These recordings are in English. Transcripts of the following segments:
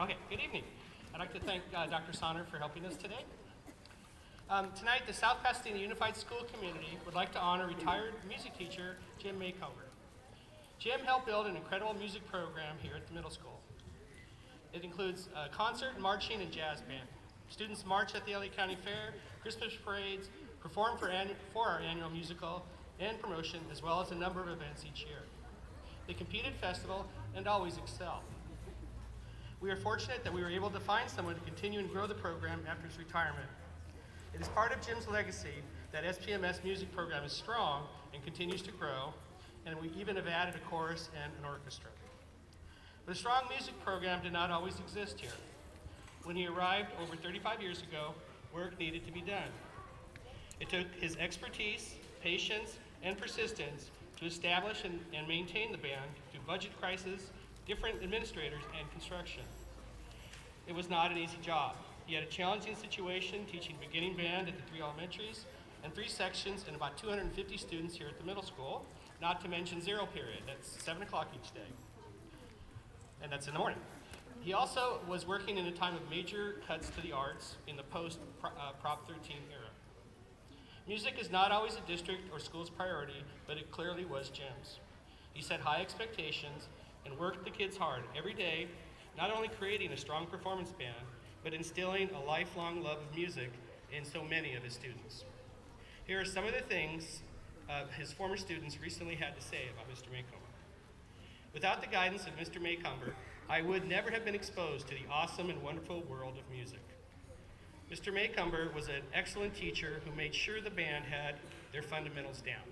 Okay, good evening. I'd like to thank Dr. Sonner for helping us today. Tonight, the South Pasadena Unified School community would like to honor retired music teacher Jim Macomber. Jim helped build an incredible music program here at the middle school. It includes concert, marching, and jazz band. Students march at the LA County Fair, Christmas parades, perform for our annual musical and promotion, as well as a number of events each year. They compete at festival and always excel. We are fortunate that we were able to find someone to continue and grow the program after his retirement. It is part of Jim's legacy that SPMS music program is strong and continues to grow, and we even have added a chorus and an orchestra. But a strong music program did not always exist here. When he arrived over 35 years ago, work needed to be done. It took his expertise, patience, and persistence to establish and maintain the band through budget crisis, different administrators, and construction. It was not an easy job. He had a challenging situation teaching beginning band at the 3 elementaries and 3 sections and about 250 students here at the middle school, not to mention zero period. That's 7 o'clock each day. And that's in the morning. He also was working in a time of major cuts to the arts in the post-Prop 13 era. Music is not always a district or school's priority, but it clearly was Jim's. He set high expectations and worked the kids hard every day, not only creating a strong performance band, but instilling a lifelong love of music in so many of his students. Here are some of the things his former students recently had to say about Mr. Macomber. Without the guidance of Mr. Macomber, I would never have been exposed to the awesome and wonderful world of music. Mr. Macomber was an excellent teacher who made sure the band had their fundamentals down.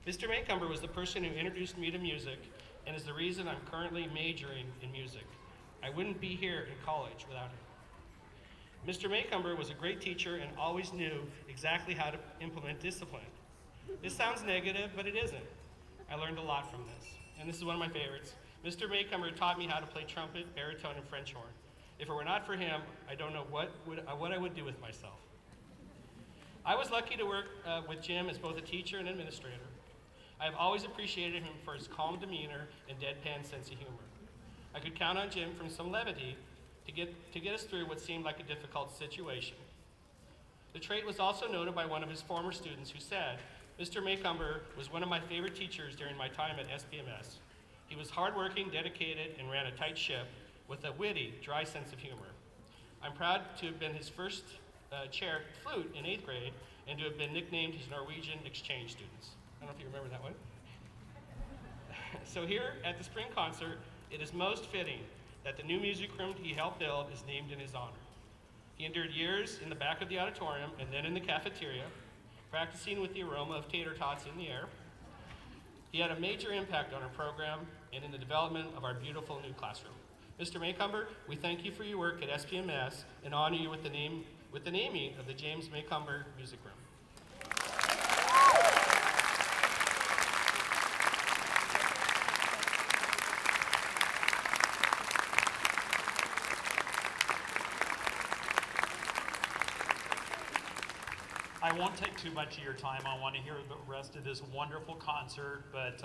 Mr. Macomber was the person who introduced me to music and is the reason I'm currently majoring in music. I wouldn't be here in college without him. Mr. Macomber was a great teacher and always knew exactly how to implement discipline. This sounds negative, but it isn't. I learned a lot from this, and this is one of my favorites. Mr. Macomber taught me how to play trumpet, baritone, and French horn. If it were not for him, I don't know what I would do with myself. I was lucky to work with Jim as both a teacher and administrator. I have always appreciated him for his calm demeanor and deadpan sense of humor. I could count on Jim for some levity to get us through what seemed like a difficult situation. The trait was also noted by one of his former students who said, Mr. Macomber was one of my favorite teachers during my time at SPMS. He was hardworking, dedicated, and ran a tight ship with a witty, dry sense of humor. I'm proud to have been his first chair flute in 8th grade and to have been nicknamed his Norwegian exchange students. I don't know if you remember that one. So here at the spring concert, it is most fitting that the new music room he helped build is named in his honor. He endured years in the back of the auditorium and then in the cafeteria, practicing with the aroma of tater tots in the air. He had a major impact on our program and in the development of our beautiful new classroom. Mr. Macomber, we thank you for your work at SPMS and honor you with the naming of the James Macomber Music Room. I won't take too much of your time. I want to hear the rest of this wonderful concert, but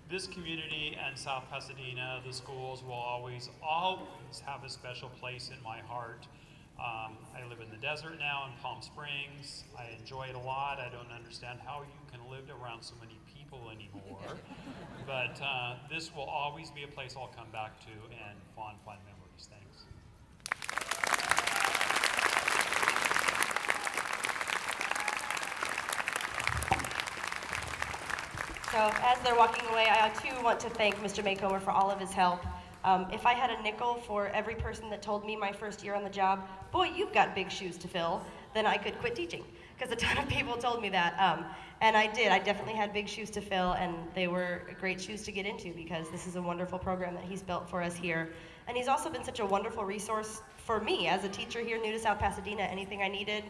this community and South Pasadena, the schools, will always have a special place in my heart. I live in the desert now in Palm Springs. I enjoy it a lot. I don't understand how you can live around so many people anymore. But this will always be a place I'll come back to and fond memories. Thanks. So as they're walking away, I too want to thank Mr. Macomber for all of his help. If I had a nickel for every person that told me my first year on the job, boy, you've got big shoes to fill, then I could quit teaching, because a ton of people told me that. And I did. I definitely had big shoes to fill, and they were great shoes to get into, because this is a wonderful program that he's built for us here. And he's also been such a wonderful resource for me as a teacher here new to South Pasadena. Anything I needed,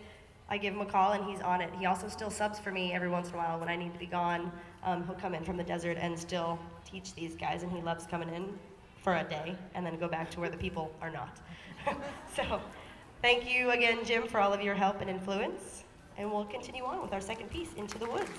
I give him a call and he's on it. He also still subs for me every once in a while when I need to be gone. He'll come in from the desert and still teach these guys, and he loves coming in for a day and then go back to where the people are not. So thank you again, Jim, for all of your help and influence, and we'll continue on with our second piece, Into the Woods.